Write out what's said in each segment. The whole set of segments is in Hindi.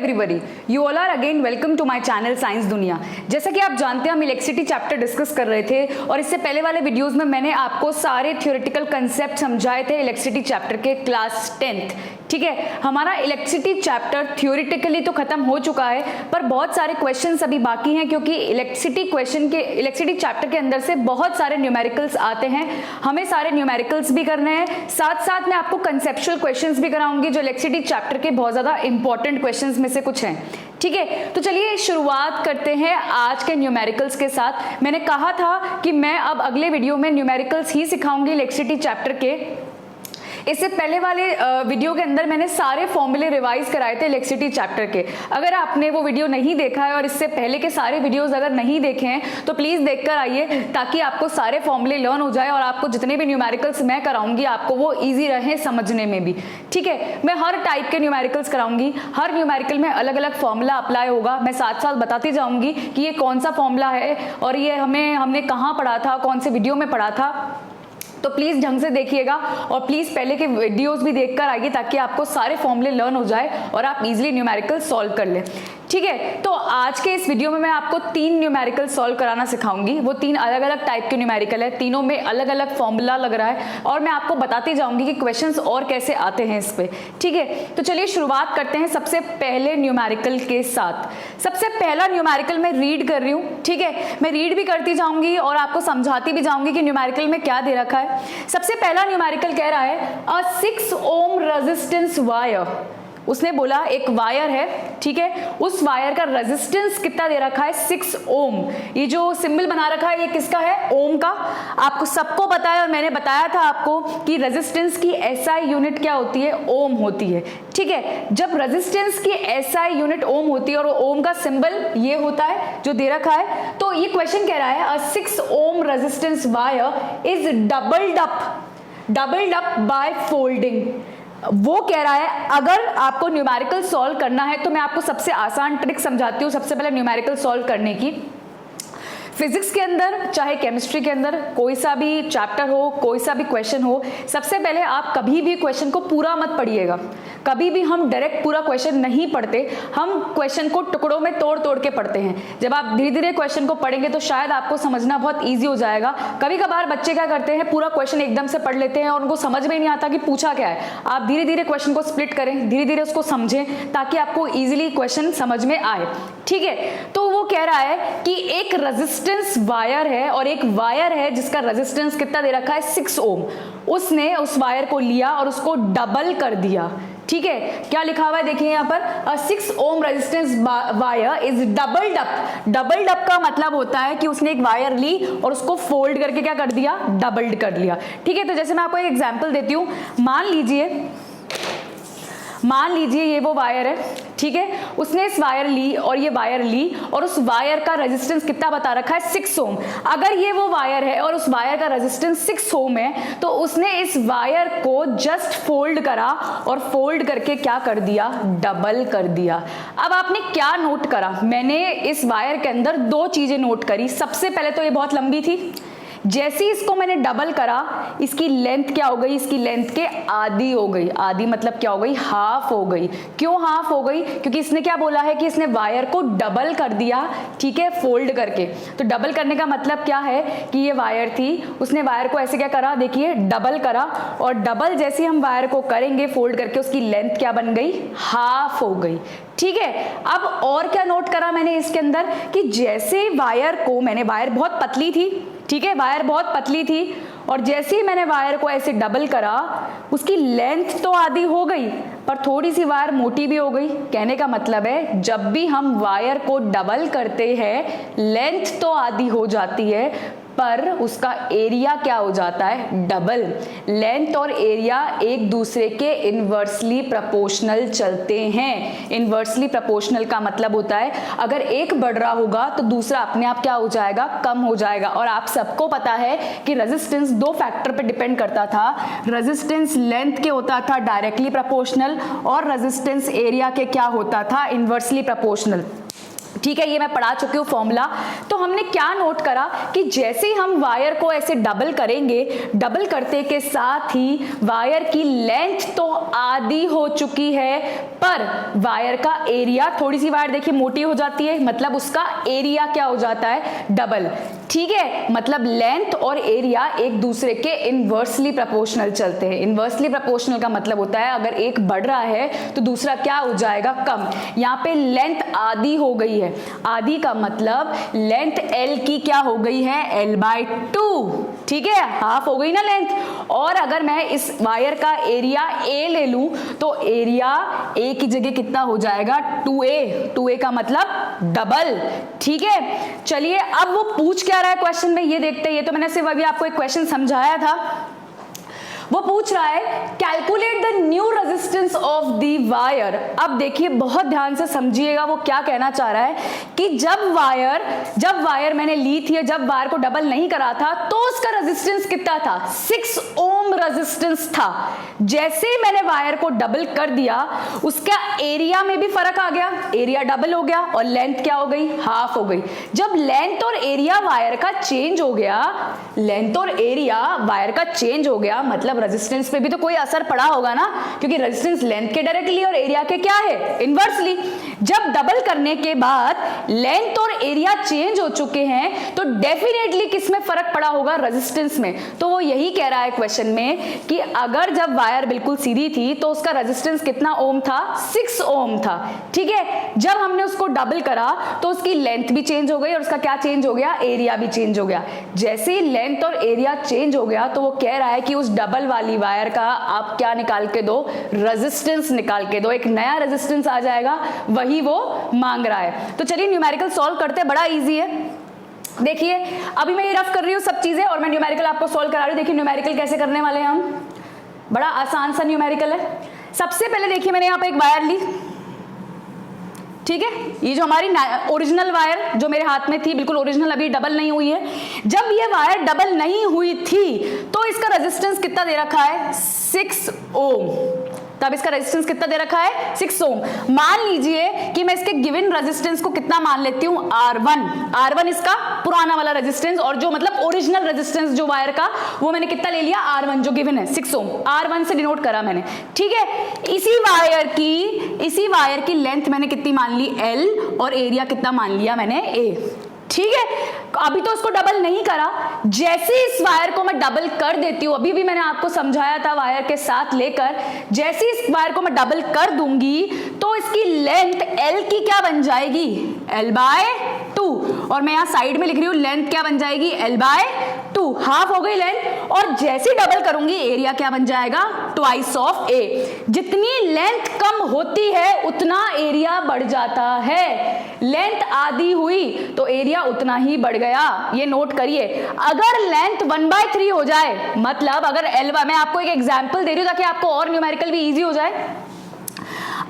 Everybody, you all are again welcome to my channel science Duniya. जैसा कि आप जानते हैं हम इलेक्ट्रिसिटी चैप्टर डिस्कस कर रहे थे और इससे पहले वाले वीडियोस में मैंने आपको सारे थ्योरेटिकल कंसेप्ट समझाए थे इलेक्ट्रिसिटी चैप्टर के क्लास 10th। ठीक है, हमारा इलेक्ट्रिसिटी चैप्टर थ्योरेटिकली तो खत्म हो चुका है पर बहुत सारे क्वेश्चंस अभी बाकी हैं क्योंकि इलेक्ट्रिसिटी चैप्टर के अंदर से बहुत सारे न्यूमेरिकल्स आते हैं। हमें सारे न्यूमेरिकल्स भी करने हैं, साथ साथ मैं आपको कंसेप्चुअल क्वेश्चंस भी कराऊंगी जो इलेक्ट्रिसिटी चैप्टर के बहुत ज्यादा इंपॉर्टेंट क्वेश्चंस में से कुछ हैं। ठीक है, तो चलिए शुरुआत करते हैं आज के न्यूमेरिकल्स के साथ। मैंने कहा था कि मैं अब अगले वीडियो में न्यूमेरिकल्स ही सिखाऊंगी इलेक्ट्रिसिटी चैप्टर के। इससे पहले वाले वीडियो के अंदर मैंने सारे फॉर्मूले रिवाइज कराए थे इलेक्ट्रिसिटी चैप्टर के। अगर आपने वो वीडियो नहीं देखा है और इससे पहले के सारे वीडियोस अगर नहीं देखे हैं तो प्लीज देखकर आइए ताकि आपको सारे फॉर्मूले लर्न हो जाए और आपको जितने भी न्यूमेरिकल्स मैं कराऊंगी आपको वो इजी रहे समझने में भी। ठीक है, मैं हर टाइप के न्यूमेरिकल्स कराऊंगी, हर न्यूमेरिकल में अलग अलग फॉर्मूला अप्लाई होगा। मैं साथ साथ बताती जाऊंगी कि ये कौन सा फॉर्मूला है और ये हमने कहाँ पढ़ा था, कौन से वीडियो में पढ़ा था। तो प्लीज ढंग से देखिएगा और प्लीज पहले के वीडियोस भी देखकर आइए ताकि आपको सारे फॉर्मूले लर्न हो जाए और आप इजीली न्यूमेरिकल सॉल्व कर लें। ठीक है, तो आज के इस वीडियो में मैं आपको 3 न्यूमेरिकल सॉल्व कराना सिखाऊंगी। वो 3 अलग अलग टाइप के न्यूमेरिकल है, तीनों में अलग अलग फॉर्मूला लग रहा है और मैं आपको बताती जाऊंगी कि क्वेश्चंस और कैसे आते हैं इस पे। ठीक है, तो चलिए शुरुआत करते हैं सबसे पहले न्यूमेरिकल के साथ। सबसे पहला न्यूमेरिकल मैं रीड कर रही हूँ। ठीक है, मैं रीड भी करती जाऊंगी और आपको समझाती भी जाऊंगी कि न्यूमेरिकल में क्या दे रखा है। सबसे पहला न्यूमेरिकल कह रहा है अ 6 ओम रेजिस्टेंस वायर। उसने बोला एक वायर है, ठीक है, उस वायर का रेजिस्टेंस कितना दे रखा है 6 ओम। ये जो सिंबल बना रखा है ये किसका है, ओम का। आपको सबको पता है और मैंने बताया था आपको कि रेजिस्टेंस की एसआई यूनिट क्या होती है, ओम होती है। ठीक है, जब रेजिस्टेंस की एसआई यूनिट ओम होती है और ओम का सिंबल ये होता है जो दे रखा है, तो ये क्वेश्चन कह रहा है अ 6 ohm resistance wire is doubled up by folding. वो कह रहा है अगर आपको न्यूमेरिकल सॉल्व करना है तो मैं आपको सबसे आसान ट्रिक समझाती हूँ सबसे पहले न्यूमेरिकल सॉल्व करने की। फिजिक्स के अंदर चाहे केमिस्ट्री के अंदर कोई सा भी चैप्टर हो, कोई सा भी क्वेश्चन हो, सबसे पहले आप कभी भी क्वेश्चन को पूरा मत पढ़िएगा। कभी भी हम डायरेक्ट पूरा क्वेश्चन नहीं पढ़ते, हम क्वेश्चन को टुकड़ों में तोड़ तोड़ के पढ़ते हैं। जब आप धीरे धीरे क्वेश्चन को पढ़ेंगे तो शायद आपको समझना बहुत ईजी हो जाएगा। कभी कभार बच्चे क्या करते हैं, पूरा क्वेश्चन एकदम से पढ़ लेते हैं और उनको समझ में नहीं आता कि पूछा क्या है। आप धीरे धीरे क्वेश्चन को स्प्लिट करें, धीरे धीरे उसको समझें ताकि आपको ईजिली क्वेश्चन समझ में आए। ठीक है, तो वो कह रहा है कि एक रेजिस्टेंस वायर है और एक वायर है जिसका रेजिस्टेंस कितना दे रखा है 6 ओम। उसने उस वायर को लिया और उसको डबल कर दिया। ठीक है, क्या लिखा हुआ है देखिए यहाँ पर, अ 6 ohm resistance wire is doubled up. Doubled up का मतलब होता है कि उसने एक वायर ली और उसको फोल्ड करके क्या कर दिया, डबल्ड कर लिया। ठीक है, तो जैसे मैं आपको एक एग्जांपल देती हूँ। मान लीजिए ये वो वायर है, ठीक है, उसने इस वायर ली और ये वायर ली और उस वायर का रेजिस्टेंस कितना बता रखा है 6 ओम। अगर ये वो वायर है और उस वायर का रेजिस्टेंस 6 ओम है तो उसने इस वायर को जस्ट फोल्ड करा और फोल्ड करके क्या कर दिया, डबल कर दिया। अब आपने क्या नोट करा, मैंने इस वायर के अंदर 2 चीजें नोट करी। सबसे पहले तो ये बहुत लंबी थी, जैसे ही इसको मैंने डबल करा इसकी लेंथ क्या हो गई, इसकी लेंथ के आधी हो गई। आधी मतलब क्या हो गई, हाफ हो गई। क्यों हाफ हो गई, क्योंकि इसने क्या बोला है कि इसने वायर को डबल कर दिया। ठीक है, फोल्ड करके। तो डबल करने का मतलब क्या है कि ये वायर थी, उसने वायर को ऐसे क्या करा, देखिए डबल करा और डबल जैसे हम वायर को करेंगे फोल्ड करके उसकी लेंथ क्या बन गई, हाफ हो गई। ठीक है, अब और क्या नोट करा मैंने इसके अंदर कि जैसे वायर बहुत पतली थी, ठीक है, वायर बहुत पतली थी और जैसे ही मैंने वायर को ऐसे डबल करा उसकी लेंथ तो आधी हो गई पर थोड़ी सी वायर मोटी भी हो गई। कहने का मतलब है जब भी हम वायर को डबल करते हैं लेंथ तो आधी हो जाती है पर उसका एरिया क्या हो जाता है, डबल। लेंथ और एरिया एक दूसरे के इनवर्सली प्रोपोर्शनल चलते हैं। इनवर्सली प्रोपोर्शनल का मतलब होता है अगर एक बढ़ रहा होगा तो दूसरा अपने आप क्या हो जाएगा, कम हो जाएगा। और आप सबको पता है कि रेजिस्टेंस 2 फैक्टर पे डिपेंड करता था। रेजिस्टेंस लेंथ के होता था डायरेक्टली प्रोपोर्शनल और रेजिस्टेंस एरिया के क्या होता था, इनवर्सली प्रोपोर्शनल। ठीक है, ये मैं पढ़ा चुकी हूँ फॉर्मूला। तो हमने क्या नोट करा कि जैसे ही हम वायर को ऐसे डबल करेंगे, डबल करते के साथ ही वायर की लेंथ तो आधी हो चुकी है, पर वायर का एरिया, थोड़ी सी वायर देखिए मोटी हो जाती है, मतलब उसका एरिया क्या हो जाता है, डबल। ठीक है, मतलब लेंथ और एरिया एक दूसरे के इनवर्सली प्रोपोर्शनल चलते हैं। इनवर्सली प्रोपोर्शनल का मतलब होता है अगर एक बढ़ रहा है तो दूसरा क्या हो जाएगा, कम। यहाँ पे लेंथ आधी हो गई है, आधी का मतलब लेंथ L की क्या हो गई है, L/2। ठीक है, हाफ हो गई ना लेंथ। और अगर मैं इस वायर का एरिया A ले लूं तो एरिया A की जगह कितना हो जाएगा, 2A का मतलब डबल। ठीक है, चलिए अब वो पूछ क्या रहा है क्वेश्चन में ये देखते हैं। ये तो मैंने सिर्फ अभी आपको एक क्वेश्चन समझाया था। वो पूछ रहा है calculate the new resistance of the wire. अब देखिए बहुत ध्यान से समझिएगा वो क्या कहना चाह रहा है कि जब वायर मैंने ली थी, जब वायर को डबल नहीं करा था तो उसका रेजिस्टेंस कितना था, 6 ओम रेजिस्टेंस था। जैसे ही मैंने वायर को डबल कर दिया उसका एरिया में भी फर्क आ गया, एरिया डबल हो गया और लेंथ क्या हो गई, हाफ हो गई। जब लेंथ और एरिया वायर का चेंज हो गया, लेंथ और एरिया वायर का चेंज हो गया, मतलब रेजिस्टेंस पे भी तो कोई असर पड़ा होगा ना, क्योंकि रेजिस्टेंस लेंथ के डायरेक्टली और एरिया के क्या है, इनवर्सली। जब डबल करने के बाद लेंथ और एरिया चेंज हो चुके हैं तो डेफिनेटली किसमें फर्क पड़ा होगा, रेजिस्टेंस में। तो वो यही कह रहा है क्वेश्चन में कि अगर जब वायर बिल्कुल सीधी थी तो उसका रेजिस्टेंस कितना ओम था, 6 ओम था। ठीक है, जब हमने उसको डबल करा तो उसकी लेंथ भी चेंज हो गई और उसका क्या चेंज हो गया, एरिया भी चेंज हो गया। जैसे ही लेंथ और एरिया चेंज हो गया तो वो कह रहा है कि उस डबल वाली वायर का आप क्या निकाल के दो, रेजिस्टेंस निकाल के दो, एक नया रेजिस्टेंस आ जाएगा, वही वो मांग रहा है। तो चलिए न्यूमेरिकल सॉल्व करते हैं, बड़ा इजी है। देखिए अभी मैं ये रफ कर रही हूँ सब चीजें और मैं न्यूमेरिकल आपको सॉल्व करा रही हूँ। देखिए न्यूमेरिकल कैसे करने वाले हैं हम, बड़ा आसान सा न्यूमेरिकल है। सबसे पहले देखिए मैंने यहाँ पे एक वायर ली, ठीक है, ये जो हमारी ओरिजिनल वायर जो मेरे हाथ में थी, बिल्कुल ओरिजिनल, अभी डबल नहीं हुई है। जब ये वायर डबल नहीं हुई थी तो इसका रेजिस्टेंस कितना दे रखा है, 6 ओम। तब इसका रेजिस्टेंस कितना दे रखा है, 6 ओम। मान लीजिए कि मैं इसके गिवन रेजिस्टेंस को कितना मान लेती हूँ, R1 इसका पुराना वाला रेजिस्टेंस, और जो मतलब ओरिजिनल रेजिस्टेंस जो वायर का वो मैंने कितना ले लिया, R1 जो गिवन है 6 ओम, R1 से डिनोट करा मैंने। ठीक है, इसी वायर की लेंथ मैंने कितनी मान ली, L, और एरिया कितना मान लिया मैंने, A। ठीक है, अभी तो उसको डबल नहीं करा, जैसे इस वायर को मैं डबल कर देती हूं, अभी भी मैंने आपको समझाया था वायर के साथ लेकर, जैसे इस वायर को मैं डबल कर दूंगी तो इसकी लेंथ L की क्या बन जाएगी, L/2, और मैं यहां साइड में लिख रही हूं लेंथ क्या बन जाएगी, L/2, हाफ हो गई लेंथ। और जैसे डबल करूंगी एरिया क्या बन जाएगा, ट्वाइस ऑफ A। जितनी लेंथ कम होती है उतना एरिया बढ़ जाता है। लेंथ आधी हुई तो एरिया उतना ही बढ़ गया, ये नोट करिए। अगर लेंथ 1/3 हो जाए, मतलब अगर मैं आपको एक एग्जांपल दे रही हूं ताकि आपको और न्यूमेरिकल भी इजी हो जाए।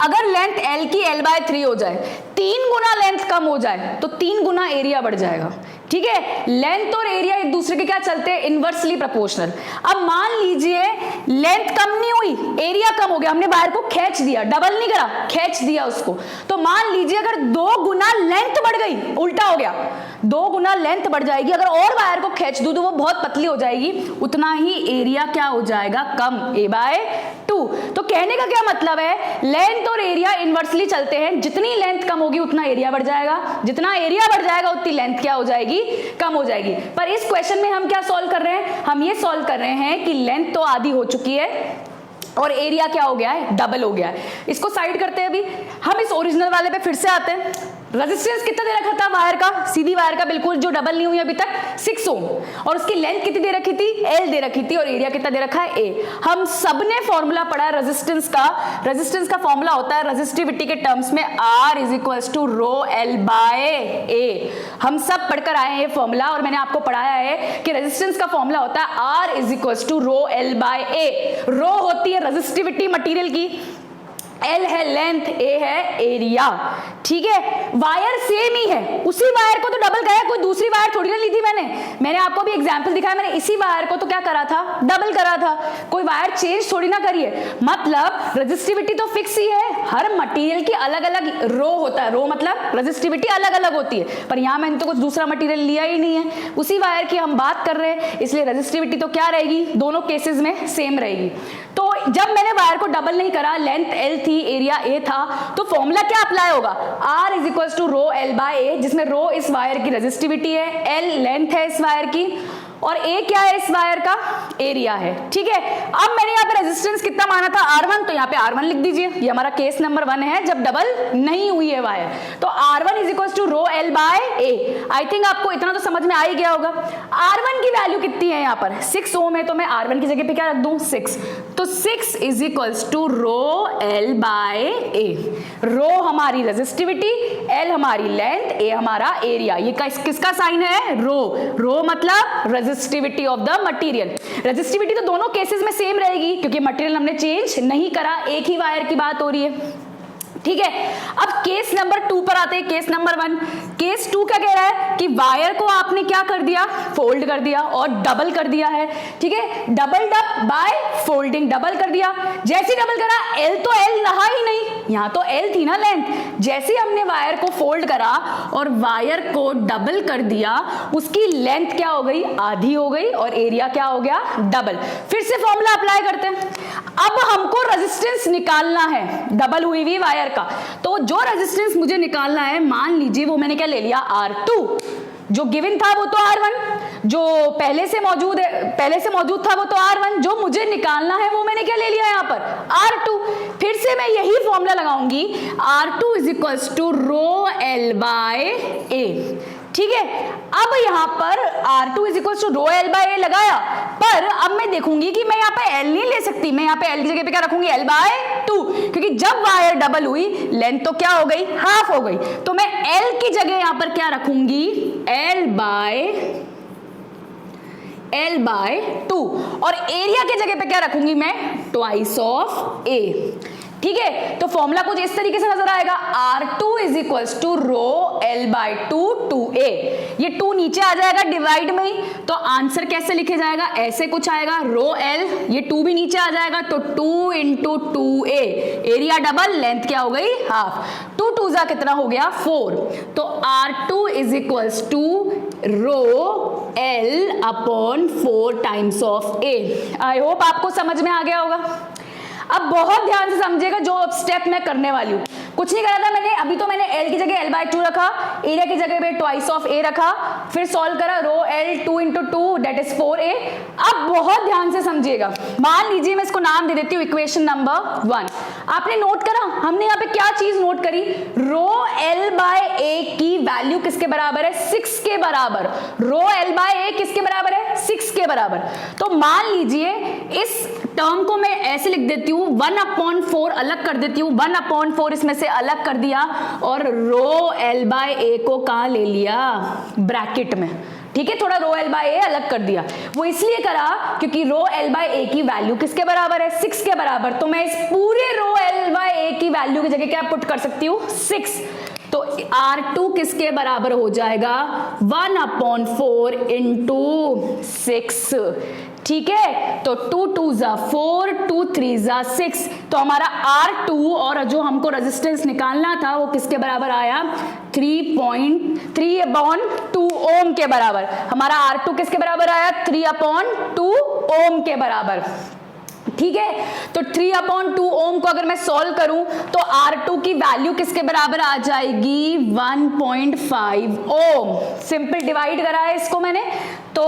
अगर लेंथ L की L/3 हो जाए, 3 गुना लेंथ कम हो जाए तो 3 गुना एरिया बढ़ जाएगा। ठीक है, लेंथ और एरिया एक दूसरे के क्या चलते हैं, इनवर्सली प्रोपोर्शनल। अब मान लीजिए लेंथ कम नहीं हुई, एरिया कम हो गया, हमने वायर को खींच दिया, डबल नहीं करा, खींच दिया उसको, तो मान लीजिए अगर 2 गुना लेंथ बढ़ गई, उल्टा हो गया, 2 गुना लेंथ बढ़ जाएगी। अगर और वायर को खींच दूं तो वो बहुत पतली हो जाएगी, उतना ही एरिया क्या हो जाएगा, कम, A/2। तो कहने का क्या मतलब है, लेंथ और एरिया इनवर्सली चलते हैं, जितनी लेंथ कम होगी उतना एरिया बढ़ जाएगा, जितना एरिया बढ़ जाएगा उतनी लेंथ क्या हो जाएगी, कम हो जाएगी। पर इस क्वेश्चन में हम क्या सॉल्व कर रहे हैं, हम ये सॉल्व कर रहे हैं कि लेंथ तो आधी हो चुकी है और एरिया क्या हो गया है, डबल हो गया है। इसको साइड करते हैं। अभी हम इस ओरिजिनल वाले पे फिर से आते हैं। रेजिस्टेंस कितना दे रखा था वायर का, सीधी वायर का, बिल्कुल जो डबल नहीं हुई अभी तक, 6 ओम, और उसकी लेंथ कितनी दे रखी थी, L दे रखी थी, और एरिया कितना दे रखा है, A। हम सबने फॉर्मूला पढ़ा है रेजिस्टेंस का फॉर्मूला होता है रेजिस्टिविटी के टर्म्स में R = ρL/A। हम सब पढ़कर आए हैं ये फॉर्मूला, और मैंने आपको पढ़ाया है कि रेजिस्टेंस का फॉर्मूला होता है R = ρL/A। रो होती है रेजिस्टिविटी मटेरियल की, L है लेंथ, A है एरिया, ठीक है। वायर सेम ही है, उसी वायर को तो डबल करा है, कोई दूसरी वायर थोड़ी ना ली थी मैंने आपको भी एग्जांपल दिखाया, मैंने इसी वायर को तो क्या करा था, डबल करा था, कोई वायर चेंज थोड़ी ना करी है। मतलब रेजिस्टिविटी तो फिक्स ही है, हर मटेरियल की अलग अलग रो होता है, रो मतलब रेजिस्टिविटी अलग अलग होती है, पर यहाँ मैंने तो कुछ दूसरा मटेरियल लिया ही नहीं है, उसी वायर की हम बात कर रहे हैं, इसलिए रेजिस्टिविटी तो क्या रहेगी, दोनों केसेस में सेम रहेगी। तो जब मैंने वायर को डबल नहीं करा, लेंथ L थी, एरिया A था, तो फॉर्मूला क्या अप्लाई होगा, R is equal to rho L by A, जिसमें रो इस वायर की रेजिस्टिविटी है, L लेंथ है इस वायर की, और A क्या है इस वायर का, एरिया है, ठीक है। अब मैंने यहाँ पे रेजिस्टेंस कितना माना था, R1, तो यहाँ पे R1 लिख दीजिए, ये हमारा केस नंबर 1 है जब डबल नहीं हुई है वायर, तो R1 is equal to rho L by A। I think आपको इतना तो समझ में आ ही गया होगा। R1 की वैल्यू कितनी है यहाँ पर, 6 ओम है, तो मैं R1 की जगह पे क्या रख दूं, 6, तो 6 is equal to rho L by A। Rho हमारी रेजिस्टिविटी, L हमारी लेंथ, A हमारा एरिया, ये किसका साइन है, रो मतलब resistivity of the material. Resistivity तो दोनों केसेस में सेम रहेगी क्योंकि मटेरियल हमने चेंज नहीं करा, एक ही वायर की बात हो रही है, ठीक है। अब केस नंबर 2 पर आते हैं, केस नंबर 1। केस 2 क्या कह रहा है कि वायर को आपने क्या कर दिया, फोल्ड कर दिया और डबल कर दिया है, ठीक है, double dub by folding, double कर दिया। जैसे डबल करा, L तो L रहा ही नहीं, यहाँ तो L थी ना लेंथ, जैसे हमने वायर को फोल्ड करा और वायर को डबल कर दिया, उसकी लेंथ क्या हो गई, आधी हो गई, और एरिया क्या हो गया, डबल। फिर से फॉर्मूला अप्लाई करते हैं। अब हमको रेजिस्टेंस निकालना है डबल हुई हुई वायर का, तो जो रेजिस्टेंस मुझे निकालना है, मान लीजिए वो मैंने क्या ले लिया, R2, जो गिवन था वो तो R1, जो पहले से मौजूद था वो तो R1, जो मुझे निकालना है वो मैंने क्या ले लिया यहाँ पर, R2। फिर से मैं यही फॉर्मूला लगाऊंगी, R2 is equal to rho L by A, ठीक है। अब यहाँ पर R2 is equal to rho L by A लगाया, पर अब मैं देखूंगी कि मैं यहाँ पे L नहीं ले सकती, मैं यहाँ पे L की जगह पे क्या रखूंगी, L बाय 2, क्योंकि जब वायर डबल हुई लेंथ तो क्या हो गई, हाफ हो गई, तो मैं L की जगह यहाँ पर क्या रखूंगी, L बाय 2, और एरिया की जगह पे क्या रखूंगी मैं, ट्वाइस ऑफ A, ठीक है। तो फॉर्मूला कुछ इस तरीके से नजर आएगा, R2 is equal to rho L by 2 2A, ये 2 नीचे आ जाएगा डिवाइड में ही, तो आंसर कैसे लिखे जाएगा, ऐसे कुछ आएगा, रो L, ये 2 भी नीचे आ जाएगा, तो 2 into 2A, area double, length क्या हो गई, हाफ, 2 2 जा कितना हो गया, 4, तो R2 is equal to rho L upon 4 times of A। I hope आपको समझ में आ गया होगा। अब बहुत ध्यान से समझिएगा जो स्टेप मैं करने वाली हूँ, कुछ नहीं करा था मैंने, अभी तो मैंने L की जगह L बाय 2 रखा, एरिया की जगह पे ट्वाइस ऑफ A रखा, फिर सॉल्व करा, रो L 2 into 2 that is 4A। अब बहुत ध्यान से समझिएगा, मान लीजिए मैं इसको नाम दे देती हूँ इक्वेशन नंबर 1। आपने नोट करा, हमने यहाँ पे क्या चीज नोट करी, रो L बाय A की वैल्यू किसके बराबर है, 6 के बराबर, रो L बाय A किसके बराबर है, 6 के बराबर। तो मान लीजिए इस टर्म को मैं ऐसे लिख देती हूँ, 1/4 अलग कर देती हूँ, 1/4 इसमें से अलग कर दिया, और रो L बाय A को कहाँ ले लिया, ब्रैकेट में, ठीक है, थोड़ा रो L बाय A अलग कर दिया। वो इसलिए करा क्योंकि रो L बाय A की वैल्यू किसके बराबर है, 6 के बराबर, तो मैं इस पूरे रो L बाय A की वैल्यू की जगह क्या पुट कर सकती हूँ, 6, तो R2 किसके बराबर हो जाएगा, 1/4 इंटू 6, ठीक है। तो 2 2 जा 4, 2 3 जा 6, तो हमारा R2 और जो हमको रेजिस्टेंस निकालना था वो किसके बराबर आया, 3.3/2 ओम के बराबर। हमारा R2 किसके बराबर आया, 3/2 ओम के बराबर, ठीक है। तो 3/2 ओम को अगर मैं सॉल्व करूं तो R2 की वैल्यू किसके बराबर आ जाएगी, 1.5 ओम। सिंपल डिवाइड करा है इसको मैंने, तो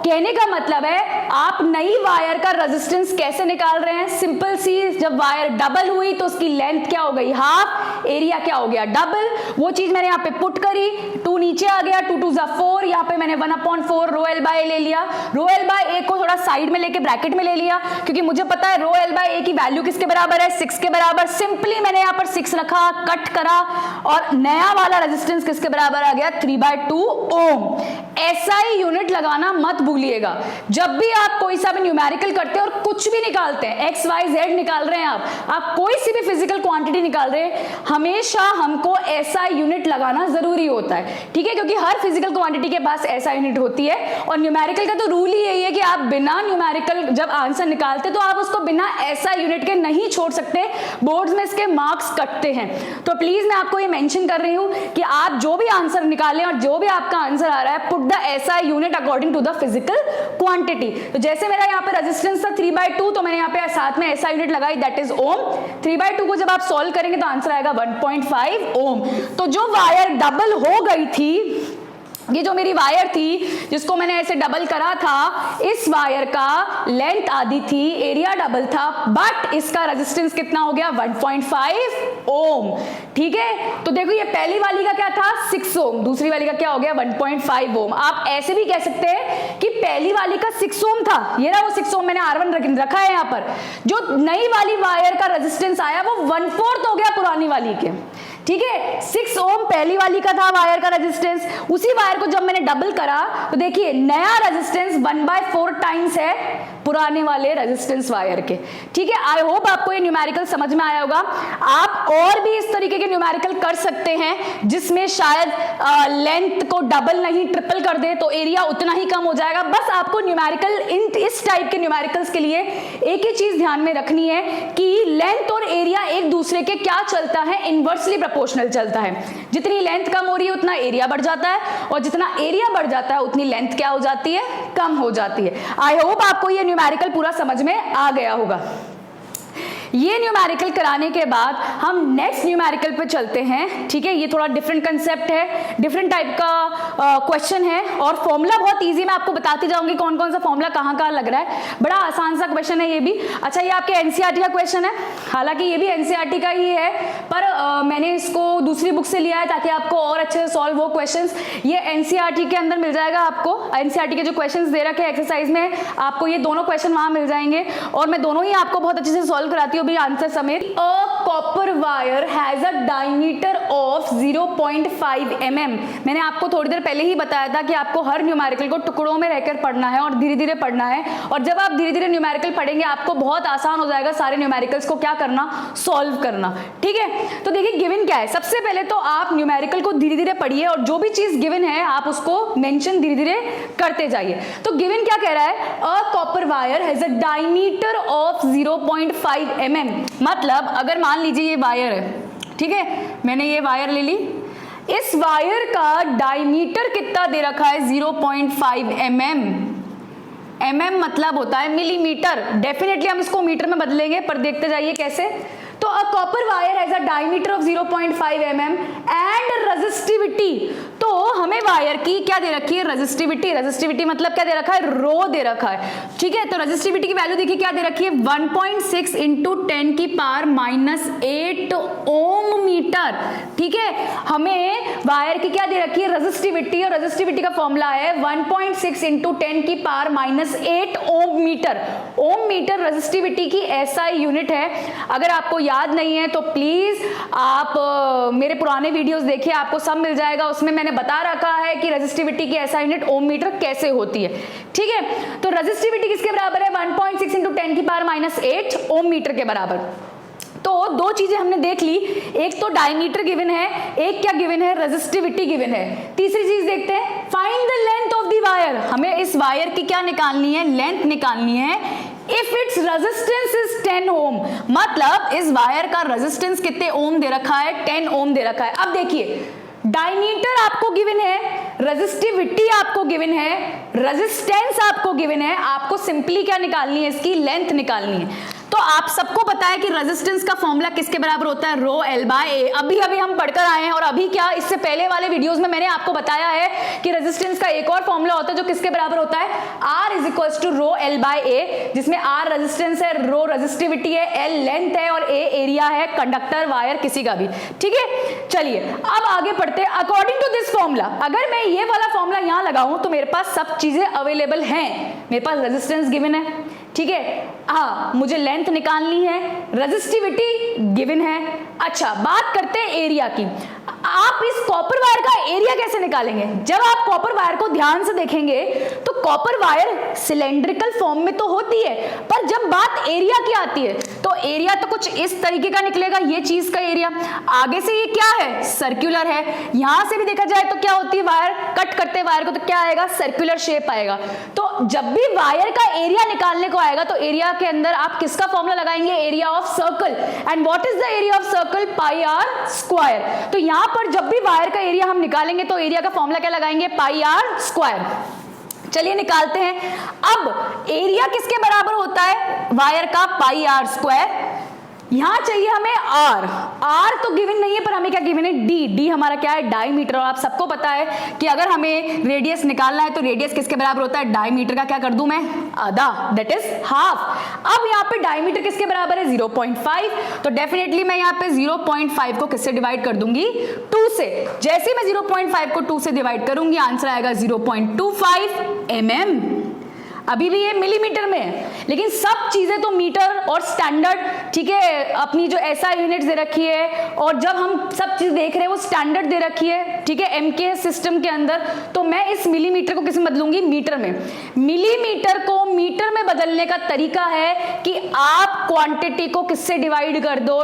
कहने का मतलब है आप नई वायर का रेजिस्टेंस कैसे निकाल रहे हैं, सिंपल सी, जब वायर डबल हुई तो उसकी लेंथ क्या हो गई, हाफ, एरिया क्या हो गया, डबल, वो चीज मैंने यहाँ पे पुट करी, 2 नीचे आ गया, 2 2 जा 4, यहाँ पे मैंने 1/4 रो L बाय A ले लिया, रो L बाय A को थोड़ा साइड में लेके ब्रैकेट में ले लिया, क्योंकि मुझे पता है रो एल बाय ए की वैल्यू किसके बराबर है, 6 के बराबर। सिंपली मैंने यहाँ पर 6 रखा, कट करा, और नया वाला रेजिस्टेंस किसके बराबर आ गया, 3/2 ओम। एसआई यूनिट लगाना मत भूलिएगा। जब भी आप कोई सा भी न्यूमेरिकल करते हैं और कुछ भी निकालते हैं, एक्स वाई जेड निकाल रहे हैं, आप कोई सी भी फिजिकल क्वांटिटी निकाल रहे हैं, हमेशा हमको एसआई यूनिट लगाना जरूरी होता है, ठीक है, क्योंकि हर फिजिकल क्वांटिटी के पास एसआई यूनिट होती है। और न्यूमेरिकल का तो रूल ही यही है कि आप बिना न्यूमेरिकल जब आंसर निकालते तो आप उसको बिना एसआई यूनिट के नहीं छोड़ सकते, बोर्ड्स में इसके मार्क्स कटते हैं। तो प्लीज मैं आपको ये मेंशन कर रही हूं कि आप जो भी आंसर निकालें और जो भी आपका आंसर आ रहा है, put the SI unit according to the physical quantity. तो जैसे मेरा यहाँ पे रेजिस्टेंस था 3/2, तो मैंने यहाँ पे साथ में एसआई यूनिट लगाई, दैट इज ओम। 3/2 को जब आप सॉल्व करेंगे तो आंसर आएगा 1.5 ओम। तो जो वायर डबल हो गई थी, ये जो मेरी वायर थी जिसको मैंने ऐसे डबल करा था, इस वायर का लेंथ आधी थी, एरिया डबल था, बट इसका रेजिस्टेंस कितना हो गया, 1.5 ओम। ठीक है, तो देखो ये पहली वाली का क्या था, 6 ओम, दूसरी वाली का क्या हो गया, 1.5 ओम। आप ऐसे भी कह सकते हैं कि पहली वाली का 6 ओम था, ये रहा वो 6 ओम, मैंने R1 रखा है यहाँ पर। जो नई वाली वायर का रेजिस्टेंस आया वो 1/4 हो गया पुरानी वाली के, ठीक है। 6 ओम पहली वाली का था वायर का रेजिस्टेंस, उसी वायर को जब मैंने डबल करा तो देखिए नया रेजिस्टेंस 1/4 टाइम्स है पुराने वाले रेजिस्टेंस वायर के, ठीक है। आई होप आपको ये न्यूमेरिकल समझ में आया होगा। आप और भी इस तरीके के न्यूमेरिकल कर सकते हैं जिसमें शायद लेंथ को डबल नहीं ट्रिपल कर दे तो एरिया उतना ही कम हो जाएगा। बस आपको न्यूमेरिकल इस टाइप के न्यूमेरिकल्स के लिए एक ही चीज ध्यान में रखनी है कि लेंथ और एरिया एक दूसरे के क्या चलता है, इनवर्सली प्रोपोर्शनल चलता है। जितनी लेंथ कम हो रही है उतना एरिया बढ़ जाता है, और जितना एरिया बढ़ जाता है उतनी लेंथ क्या हो जाती है, कम हो जाती है। आई होप आपको ये न्यूमेरिकल पूरा समझ में आ गया होगा। ये न्यूमेरिकल कराने के बाद हम नेक्स्ट न्यूमेरिकल पे चलते हैं, ठीक है। ये थोड़ा डिफरेंट कंसेप्ट है, डिफरेंट टाइप का क्वेश्चन है, और फॉर्मूला बहुत इजी, मैं आपको बताती जाऊंगी कौन कौन सा फॉर्मूला कहाँ कहाँ लग रहा है। बड़ा आसान सा क्वेश्चन है ये भी। अच्छा, ये आपके एनसीईआरटी का क्वेश्चन है, हालांकि ये भी एनसीईआरटी का ही है, पर मैंने इसको दूसरी बुक से लिया है ताकि आपको और अच्छे से सॉल्व हो क्वेश्चन। ये एनसीईआरटी के अंदर मिल जाएगा आपको, एनसीईआरटी के जो क्वेश्चन दे रखे एक्सरसाइज में आपको ये दोनों क्वेश्चन वहां मिल जाएंगे, और मैं दोनों ही आपको बहुत अच्छे से सॉल्व कराती हूँ भी आंसर समेत। A copper wire has a diameter of 0.5 mm। मैंने आपको थोड़ी देर पहले ही बताया था कि आपको हर न्यूमेरिकल को टुकड़ों में रहकर पढ़ना है और धीरे धीरे पढ़ना है, और जब आप धीरे धीरे न्यूमेरिकल पढ़ेंगे आपको बहुत आसान हो जाएगा सारे न्यूमेरिकल्स को क्या करना, सॉल्व करना, ठीक है। तो देखिए गिवन क्या है, सबसे पहले तो आप न्यूमेरिकल को धीरे धीरे पढ़िए और जो भी चीज गिवन है आप उसको मेंशन धीरे धीरे करते जाइए। तो गिवन क्या कह रहा है, a copper wire has a diameter of 0.5 mm। मतलब अगर मान लीजिए ये वायर है, ठीक है, मैंने ये वायर ले ली, इस वायर का डायमीटर कितना दे रखा है, 0.5 mm। mm मतलब होता है मिलीमीटर, डेफिनेटली हम इसको मीटर में बदलेंगे, पर देखते जाइए कैसे। तो a copper wire has a diameter of 0.5 mm and resistivity, तो हमें वायर की क्या दे रखी है, रेजिस्टिविटी। रेजिस्टिविटी मतलब क्या दे रखा है, रो दे रखा है, ठीक है। तो रेजिस्टिविटी की वैल्यू देखिए क्या दे रखी है, 1.6 × 10⁻⁸ ओम मीटर, ठीक है। हमें वायर की क्या दे रखी है, रेजिस्टिविटी, और रेजिस्टिविटी का फॉर्मूला है 1.6 × 10⁻⁸ ओम मीटर। ओम मीटर रेजिस्टिविटी की एसआई यूनिट है। अगर आपको याद नहीं है तो प्लीज आप मेरे पुराने वीडियोस देखिए, आपको सब मिल जाएगा, उसमें मैंने बता रखा है कि रेजिस्टिविटी की एसआई यूनिट ओम मीटर कैसे होती है, ठीक है। तो रेजिस्टिविटी किसके बराबर है, 1.6 × 10⁻⁸ ओम मीटर के बराबर। तो दो चीजें हमने देख ली, एक तो डायमीटर गिवन है, एक क्या गिवन है, रेजिस्टिविटी गिवन है। तीसरी चीज देखते हैं, find the length of the wire. हमें इस वायर की क्या निकालनी है, लेंथ निकालनी है। इफ इट्स रेजिस्टेंस इज 10 ओम, मतलब इस वायर का रेजिस्टेंस कितने ओम दे रखा है, 10 ओम दे रखा है। अब देखिए डायमीटर आपको गिवन है, रेजिस्टिविटी आपको गिवन है, रेजिस्टेंस आपको गिवन है, आपको सिंपली क्या निकालनी है, इसकी लेंथ निकालनी है। तो आप सबको पता है कि रेजिस्टेंस का फॉर्मूला किसके बराबर होता है, रो एल बाय ए। अभी अभी हम पढ़कर आए हैं, और अभी क्या, इससे पहले वाले वीडियोस में मैंने आपको बताया है कि रेजिस्टेंस का एक और फॉर्मूला होता है जो किसके बराबर होता है, R = रो एल बाय ए, जिसमें R रेजिस्टेंस है, रो रेजिस्टिविटी है, L लेंथ है, और A एरिया है, कंडक्टर वायर किसी का भी, ठीक है। चलिए अब आगे पढ़ते हैं। अकॉर्डिंग टू दिस फॉर्मूला, अगर मैं ये वाला फॉर्मूला यहां लगाऊं तो मेरे पास सब चीजें अवेलेबल हैं। मेरे पास रेजिस्टेंस गिवन है, ठीक है। हाँ, मुझे लेंथ निकालनी है, रेजिस्टिविटी गिवन है। अच्छा, बात करते हैं एरिया की। आप इस कॉपर वायर का एरिया कैसे निकालेंगे? जब आप कॉपर वायर को ध्यान से देखेंगे तो कॉपर वायर सिलेंड्रिकल फॉर्म में तो होती है, पर जब बात एरिया की आती है तो एरिया तो कुछ इस तरीके का निकलेगा, ये चीज का एरिया। आगे से ये क्या है? सर्कुलर है। यहां से भी देखा जाए तो क्या होती है, वायर कट करते वायर को तो क्या आएगा? सर्कुलर शेप आएगा। तो जब भी वायर का एरिया निकालने को आएगा तो एरिया के अंदर आप किसका फॉर्मूला लगाएंगे? Area of circle. And what is the area of circle? Pi R square. तो यहां पर जब भी वायर का एरिया हम निकालेंगे तो एरिया का फॉर्मूला क्या लगाएंगे? पाई आर स्क्वायर। चलिए निकालते हैं। अब एरिया किसके बराबर होता है? वायर का पाई आर स्क्वायर। यहां चाहिए हमें आर। आर तो गिवन नहीं है, पर हमें क्या गिवन है? डी। डी हमारा क्या है? डायमीटर। और आप सबको पता है कि अगर हमें रेडियस निकालना है तो रेडियस किसके बराबर होता है? डायमीटर का क्या कर दूं मैं? आधा, दैट इज हाफ। अब यहाँ पे डायमीटर किसके बराबर है? 0.5। तो डेफिनेटली मैं यहाँ पे 0.5 को किससे डिवाइड कर दूंगी? 2 से। जैसे मैं 0.5 को 2 से डिवाइड करूंगी, आंसर आएगा 0.25 mm। अभी भी ये मिलीमीटर में है, लेकिन सब चीजें तो मीटर और स्टैंडर्ड, ठीक है, अपनी जो एसआई यूनिट्स दे रखी है और जब हम सब चीज देख रहे हैं वो स्टैंडर्ड दे रखी है, ठीक है, एमके सिस्टम के अंदर। तो मैं इस मिलीमीटर को किस में बदलूंगी? मीटर में। मिलीमीटर को मीटर में बदलने का तरीका है कि आप क्वांटिटी को किससे डिवाइड कर दो?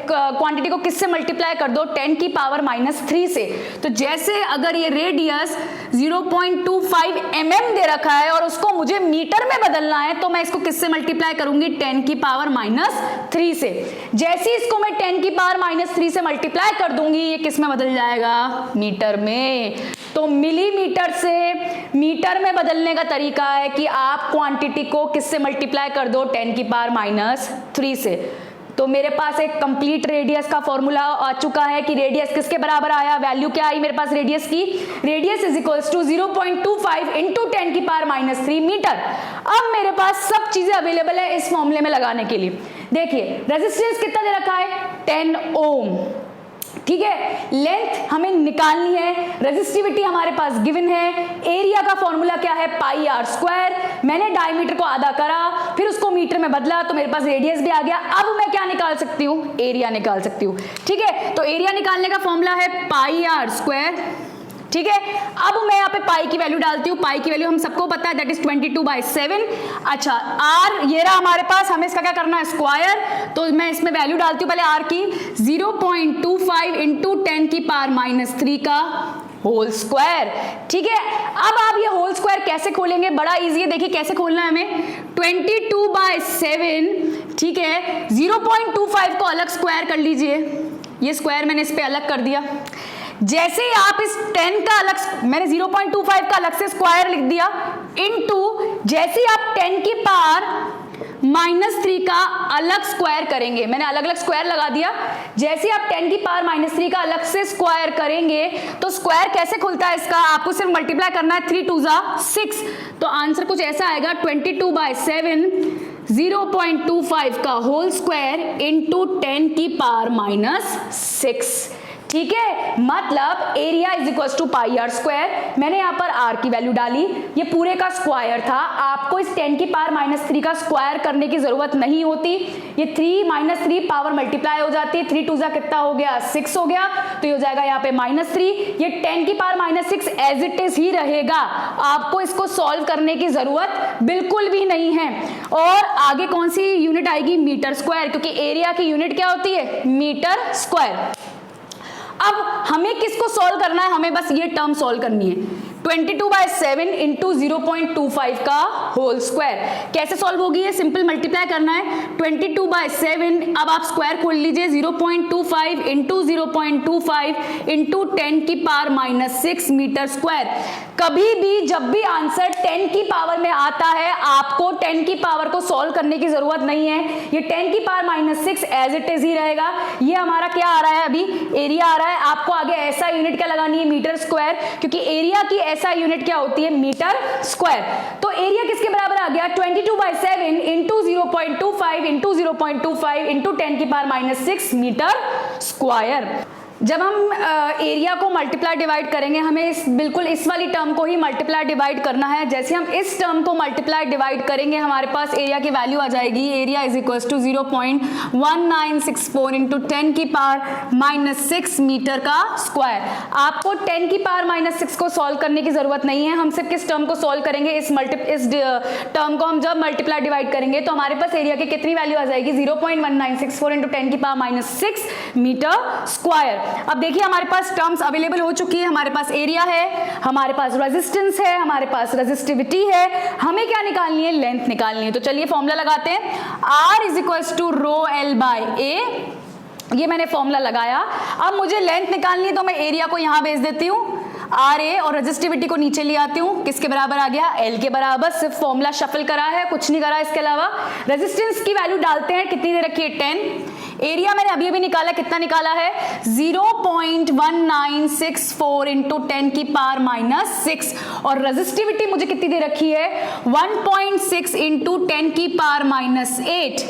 क्वांटिटी को किससे मल्टीप्लाई कर दो? 10 की पावर -3 से। तो जैसे अगर ये रेडियस 0.25 mm दे रखा है और उसको मुझे मीटर में बदलना है तो मैं इसको किससे मल्टीप्लाई करूंगी? 10 की पावर -3 से। जैसे इसको मैं 10 की पावर -3 से मल्टीप्लाई कर दूंगी, ये किस में बदल जाएगा? मीटर में। तो मिलीमीटर से मीटर में बदलने का तरीका है कि आप क्वांटिटी को किससे मल्टीप्लाई कर दो? 10 की पावर -3 से। तो मेरे पास एक कंप्लीट रेडियस का फॉर्मूला आ चुका है कि रेडियस किसके बराबर आया? वैल्यू क्या आई मेरे पास रेडियस की? Radius is equals to 0.25 into 10 की पावर -3 मीटर। अब मेरे पास सब चीजें अवेलेबल है इस फॉर्मूले में लगाने के लिए। देखिए रेजिस्टेंस कितना दे रखा है? 10 ओम, ठीक है। लेंथ हमें निकालनी है, रेजिस्टिविटी हमारे पास गिवन है, एरिया का फॉर्मूला क्या है? पाई आर स्क्वायर। मैंने डायमीटर को आधा करा, फिर उसको मीटर में बदला तो मेरे पास रेडियस भी आ गया। अब मैं क्या निकाल सकती हूँ? एरिया निकाल सकती हूँ, ठीक है। तो एरिया निकालने का फॉर्मूला है पाई आर स्क्वायर, ठीक है। अब मैं यहाँ पे पाई की वैल्यू डालती हूँ। पाई की वैल्यू हम सबको पता है, दैट इज 22/7। अच्छा, आर ये रहा हमारे पास, हमें इसका क्या करना है? स्क्वायर। तो मैं इसमें वैल्यू डालती हूँ पहले आर की, 0.25 इंटू 10 की पावर -3 का होल स्क्वायर, ठीक है। अब आप ये होल स्क्वायर कैसे खोलेंगे? बड़ा इजी है, देखिए कैसे खोलना है हमें। 22/7, ठीक है। 0.25 को अलग स्क्वायर कर लीजिए, ये स्क्वायर मैंने इस पे अलग कर दिया। जैसे ही आप इस 10 का अलग, मैंने 0.25 का अलग से स्क्वायर लिख दिया, इनटू जैसे ही आप 10 की पावर -3 का अलग स्क्वायर करेंगे, मैंने अलग अलग स्क्वायर लगा दिया। जैसे ही आप 10 की पावर -3 का अलग से स्क्वायर करेंगे तो स्क्वायर कैसे खुलता है इसका? आपको सिर्फ मल्टीप्लाई करना है, 3 2 6। तो आंसर कुछ ऐसा आएगा, 22/7 0.25 का होल स्क्वायर इंटू 10 की पावर -6, ठीक है। मतलब area is equal to pi R square. मैंने यहाँ पर आर की वैल्यू डाली, ये पूरे का स्क्वायर था। आपको इस 10 की पावर -3 का स्क्वायर करने की जरूरत नहीं होती, ये 3 - 3 पावर मल्टीप्लाई हो जाती है। 3 2 कितना हो गया? 6 हो गया। तो ये हो जाएगा यहाँ पे -3, ये 10 की पावर -6 एज इट इज ही रहेगा। आपको इसको सॉल्व करने की जरूरत बिल्कुल भी नहीं है। और आगे कौन सी यूनिट आएगी? मीटर स्क्वायर, क्योंकि एरिया की यूनिट क्या होती है? Metre square. अब हमें किसको सॉल्व करना है? हमें बस ये टर्म सॉल्व करनी है, 22/7 इंटू 0.25 का होल स्क्वायर। कैसे सॉल्व होगी? ये सिंपल मल्टीप्लाई करना है, 22/7। अब आप स्क्वायर खोल लीजिए, 0.25 इंटू 0.25 इंटू 10 की पावर -6 मीटर स्क्वायर। कभी भी जब भी आंसर 10 की पावर में आता है, आपको 10 की पावर को सॉल्व करने की जरूरत नहीं है, ये 10 की पावर -6 एज इट इज ही रहेगा। ये हमारा क्या आ रहा है? अभी एरिया आ रहा है। आपको आगे ऐसा यूनिट क्या लगानी है? मीटर स्क्वायर, क्योंकि एरिया की ऐसा यूनिट क्या होती है? Metre square. तो एरिया किसके बराबर आ गया? 22/7 इंटू 0.25 इंटू 0.25 इंटू 10 की पावर -6 मीटर स्क्वायर। जब हम एरिया को मल्टीप्लाई डिवाइड करेंगे, हमें बिल्कुल इस वाली टर्म को ही मल्टीप्लाई डिवाइड करना है। जैसे हम इस टर्म को मल्टीप्लाई डिवाइड करेंगे, हमारे पास एरिया की वैल्यू आ जाएगी, area is equal to 0.1964 into 10 की पावर -6 मीटर का स्क्वायर। आपको 10 की पावर -6 को सॉल्व करने की जरूरत नहीं है, हम सिर्फ किस टर्म को सॉल्व करेंगे, इस टर्म को हम जब मल्टीप्लाई डिवाइड करेंगे तो हमारे पास एरिया की कितनी वैल्यू आ जाएगी, 0.1964 इंटू 10 की पावर -6 मीटर स्क्वायर। अब देखिए हमारे पास टर्म्स अवेलेबल हो चुकी है, हमारे पास एरिया है, हमारे पास रेजिस्टेंस है, हमारे पास रेजिस्टिविटी है, हमें क्या निकालनी है, लेंथ निकालनी है। तो चलिए फॉर्मूला लगाते हैं, R is equals to rho L by A। ये मैंने फॉर्मूला लगाया। अब मुझे लेंथ निकालनी है तो मैं एरिया को यहां भेज देती हूं, RA, और रेजिस्टिविटी को नीचे ले आती हूं, किसके बराबर आ गया, L के बराबर। सिर्फ फॉर्मूला शफल करा है, कुछ नहीं करा इसके अलावा। रेजिस्टेंस की वैल्यू डालते हैं, कितनी दे रखी है, 10। एरिया मैंने अभी निकाला, कितना निकाला है, 0.1964 इंटू 10 की पावर -6, और रेजिस्टिविटी मुझे कितनी दे रखी है, 1.6 इंटू 10 की पावर -8।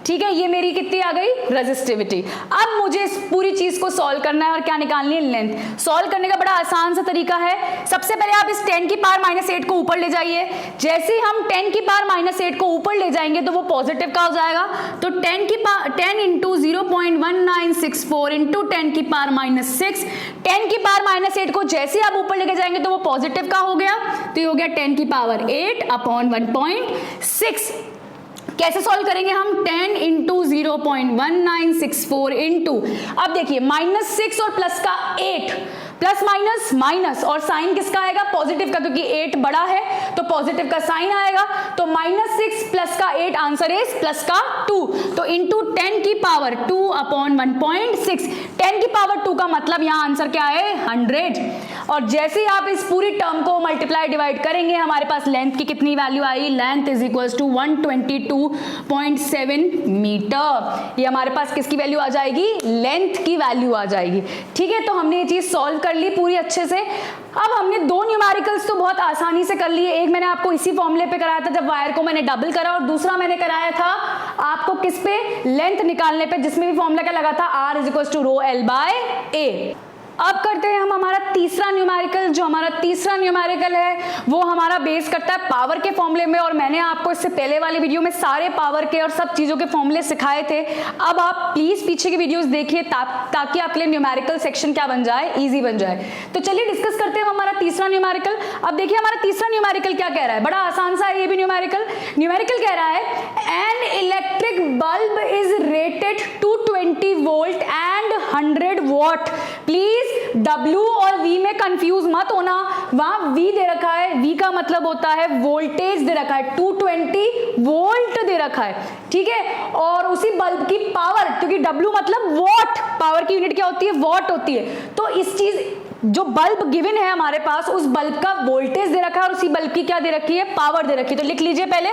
ठीक है, ये मेरी कितनी आ गई, रेजिस्टिविटी। अब मुझे इस पूरी चीज को सॉल्व करना है और क्या निकालनी है, लेंथ। सॉल्व करने का बड़ा आसान सा तरीका है, सबसे पहले आप इस 10 की पावर -8 को ऊपर ले जाइए। जैसे ही हम 10 की पावर -8 को ऊपर ले जाएंगे तो वो पॉजिटिव का हो जाएगा। तो 10 इंटू 0.1964 इंटू 10 की पावर -6, 10 की पावर -8 को जैसे आप ऊपर लेके जाएंगे तो वो पॉजिटिव का हो गया, तो ये हो गया 10 की पावर 8 अपॉन 1.6। कैसे सॉल्व करेंगे हम, 10 इंटू 0.1964 इंटू, अब देखिए -6 और प्लस का 8, प्लस माइनस माइनस, और साइन किसका आएगा, पॉजिटिव का, क्योंकि 8 बड़ा है तो पॉजिटिव का साइन आएगा। तो -6 प्लस का 8, आंसर इज प्लस का 2। तो इंटू 10 की पावर 2 अपॉन 1.6, 10 की पावर 2 का मतलब यहाँ आंसर क्या है, 100। और जैसे ही आप इस पूरी टर्म को मल्टीप्लाई डिवाइड करेंगे, हमारे पास लेंथ की कितनी वैल्यू आई, length is equal to 122.7 metre. ये हमारे पास किसकी वैल्यू आ जाएगी, लेंथ की वैल्यू आ जाएगी। ठीक है, तो हमने ये चीज सॉल्व कर ली पूरी अच्छे से। अब हमने दो न्यूमेरिकल्स तो बहुत आसानी से कर लिए। एक मैंने आपको इसी फॉर्मूले पे कराया था जब वायर को मैंने डबल करा, और दूसरा मैंने कराया था आपको किस पे, लेंथ निकालने पे, जिसमें भी फॉर्मूला क्या लगा था, R is equal to rho L by A। अब करते हैं हम हमारा तीसरा न्यूमेरिकल। जो हमारा तीसरा न्यूमेरिकल है वो हमारा बेस करता है पावर के फॉर्मूले में, और मैंने आपको इससे पहले वाली वीडियो में सारे पावर के और सब चीजों के फॉर्मूले सिखाए थे। अब आप प्लीज पीछे की वीडियोस देखिए ताकि आपके लिए न्यूमेरिकल सेक्शन क्या बन जाए, इजी बन जाए। तो चलिए डिस्कस करते हैं हमारा तीसरा न्यूमेरिकल। अब देखिए हमारा तीसरा न्यूमेरिकल क्या कह रहा है, बड़ा आसान सा है ये भी न्यूमेरिकल। न्यूमेरिकल कह रहा है an electric bulb is rated 220 volt and 100 what. Please W और V में कंफ्यूज मत होना, वहां V दे रखा है, V का मतलब होता है वोल्टेज दे रखा है, 220 वोल्ट दे रखा है, ठीक है। और उसी बल्ब की पावर, क्योंकि W मतलब वॉट, पावर की यूनिट क्या होती है, वॉट होती है। तो इस चीज जो बल्ब गिवन है हमारे पास, उस बल्ब का वोल्टेज दे रखा है और उसी बल्ब की क्या दे रखी है, पावर दे रखी है। तो लिख लीजिए पहले,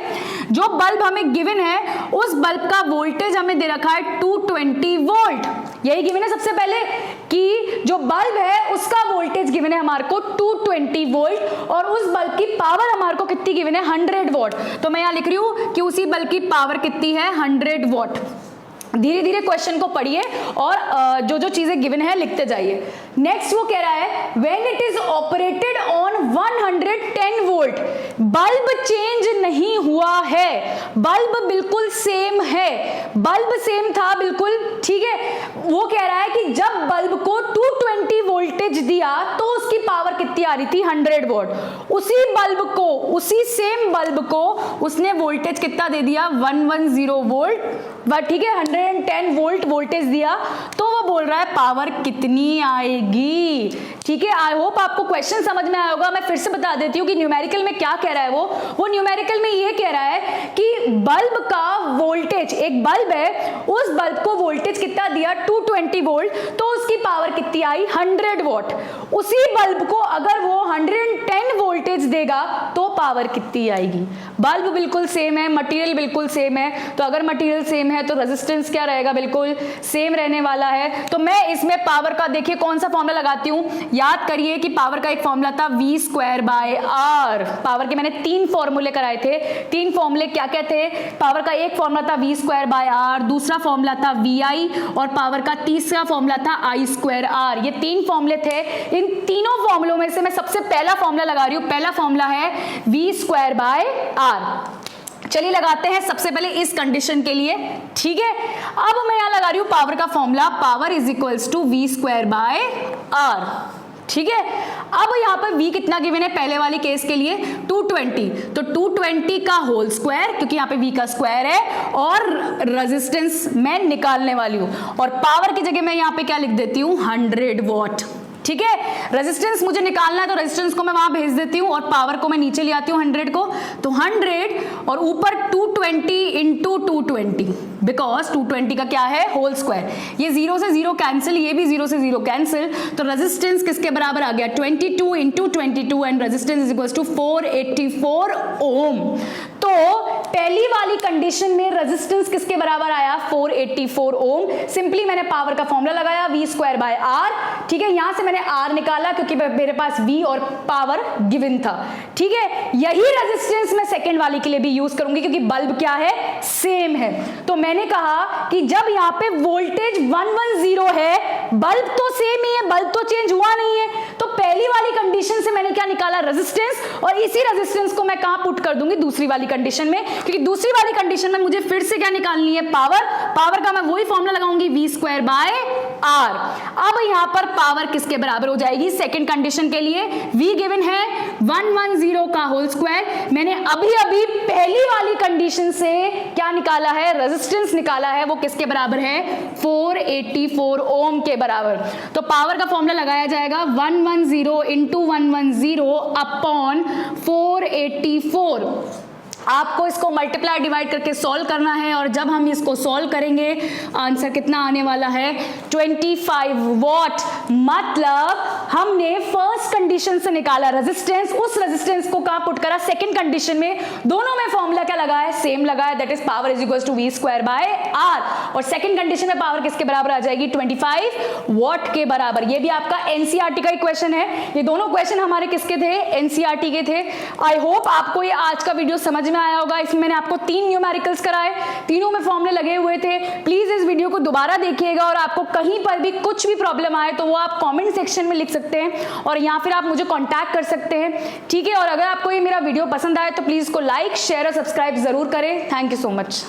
जो बल्ब हमें गिवन है उस बल्ब का वोल्टेज हमें दे रखा है 220 वोल्ट। यही गिवन है सबसे पहले कि जो बल्ब है उसका वोल्टेज गिवन है हमारे को 220 वोल्ट, और उस बल्ब की पावर हमारे को कितनी गिवन है, 100 वॉट। तो मैं यहां लिख रही हूं कि उसी बल्ब की पावर कितनी है, 100 वॉट। धीरे धीरे क्वेश्चन को पढ़िए और जो जो चीजें गिवन है लिखते जाइए। नेक्स्ट वो कह रहा है when it is operated on 110 volt, bulb change नहीं हुआ है, बल्ब बिल्कुल सेम है, बल्ब सेम था बिल्कुल, ठीक है। वो कह रहा है कि जब बल्ब को 220 वोल्टेज दिया तो उसकी पावर कितनी आ रही थी, 100 वॉट। उसी बल्ब को, उसी सेम बल्ब को उसने वोल्टेज कितना दे दिया, 110 वोल्ट, ठीक है, 110 वोल्ट वोल्टेज दिया। तो वो बोल रहा है पावर कितनी आएगी, ठीक है। आई होप आपको क्वेश्चन समझ में आया होगा। मैं फिर से बता देती हूँ कि न्यूमेरिकल में क्या कह रहा है वो न्यूमेरिकल में ये कह रहा है कि बल्ब का वोल्टेज, एक बल्ब है, उस बल्ब को वोल्टेज कितना दिया, 220 वोल्ट, तो उसकी पावर कितनी आई, 100 वॉट। उसी बल्ब बल्ब को अगर वो 110 वोल्टेज देगा तो पावर कितनी आएगी? बल्ब बिल्कुल सेम है, मटेरियल बिल्कुल सेम है, तो अगर मटेरियल सेम है तो रेजिस्टेंस क्या रहेगा? बिल्कुल सेम रहने वाला है। तो मैं इसमें पावर का देखिए कौन सा फॉर्मूला लगाती हूँ, याद करिए कि पावर का एक फॉर्मूला था V²/R। पावर के मैंने 3 फॉर्मूले कराए थे। 3 फॉर्मूले क्या क्या थे? पावर का एक फॉर्मूला था V²/R, दूसरा फॉर्मूला था VI और पावर का तीसरा फॉर्मूला था I²R। ये 3 फॉर्मूले थे। इन तीनों फॉर्मूलों में से मैं सबसे पहला फॉर्मूला लगा रही हूं। पहला फॉर्मूला है V²/R। चलिए लगाते हैं सबसे पहले इस कंडीशन के लिए, ठीक है। अब मैं यहां लगा रही हूं पावर का formula, power is equals to V²/R, ठीक है। अब यहां पर V कितना गिवन है पहले वाली केस के लिए? 220, तो 220 का होल स्क्वायर, क्योंकि यहां पे V का स्क्वायर है, और रेजिस्टेंस मैं निकालने वाली हूं, और पावर की जगह मैं यहां पे क्या लिख देती हूं? 100 वॉट, ठीक है। रेजिस्टेंस मुझे निकालना है तो रेजिस्टेंस को मैं वहां भेज देती हूं और पावर को मैं नीचे ले आती हूं 100 को, तो 100 और ऊपर 220 इंटू 220, बिकॉज 220 का क्या है? Whole square. ये 0 से 0 कैंसिल, ये भी 0 से 0 कैंसिल, तो रेजिस्टेंस किसके बराबर आ गया? 22 into 22 and resistance is equal to 484 ohm. तो पहली वाली कंडीशन में रेजिस्टेंस किसके बराबर आया? 484 ओम। सिंपली मैंने पावर का फॉर्मूला लगाया V²/R, ठीक है। यहां से मैंने R निकाला क्योंकि मेरे पास V और पावर गिवन था, ठीक है। यही रेजिस्टेंस मैं सेकंड वाली के लिए भी यूज करूंगी क्योंकि बल्ब क्या है? सेम है। तो मैंने कहा कि जब यहां पे वोल्टेज 110 है, बल्ब तो सेम ही है, बल्ब तो चेंज हुआ नहीं है, तो पहली वाली कंडीशन से मैंने क्या निकाला? रेजिस्टेंस, और इसी रेजिस्टेंस को मैं कहां पुट कर दूंगी? दूसरी वाली कंडीशन में, क्योंकि दूसरी वाली कंडीशन में मुझे फिर से क्या निकालनी है? पावर। पावर का मैं वही फॉर्मूला लगाऊंगी V²/R। अब यहां पर पावर किसके बराबर हो जाएगी? सेकंड कंडीशन के लिए V गिवन है 110 का होल स्क्वायर, मैंने अभी अभी पहली वाली कंडीशन से क्या निकाला है? रेजिस्टेंस निकाला है, वो किसके बराबर है? 484 ओम के बराबर। तो पावर का फॉर्मूला लगाया जाएगा 110 इंटू 110 अपॉन 484। आपको इसको मल्टीप्लाई डिवाइड करके सॉल्व करना है, और जब हम इसको सॉल्व करेंगे आंसर कितना आने वाला है? 25 वॉट। मतलब हमने फर्स्ट कंडीशन से निकाला रेजिस्टेंस, उस रेजिस्टेंस को कहां पुट करा? सेकंड कंडीशन में। दोनों में फॉर्मूला क्या लगाया है? सेम लगाया, that is power is equals to V²/R, और सेकंड कंडीशन में पावर किसके बराबर आ जाएगी? 25 वॉट के बराबर। ये भी आपका एनसीईआरटी का ही क्वेश्चन है। ये दोनों क्वेश्चन हमारे किसके थे? एनसीईआरटी के थे। आई होप आपको ये आज का वीडियो समझ में आया होगा। इसमें मैंने आपको 3 न्यूमेरिकल्स कराए, तीनों में फॉर्मूले लगे हुए थे। प्लीज इस वीडियो को दोबारा देखिएगा, और आपको कहीं पर भी कुछ भी प्रॉब्लम आए तो वो आप कमेंट सेक्शन में लिख सकते हैं, और या फिर आप मुझे कांटेक्ट कर सकते हैं, ठीक है। और अगर आपको ये मेरा वीडियो पसंद आए तो प्लीज इसको लाइक, शेयर और सब्सक्राइब जरूर करें। Thank you so much.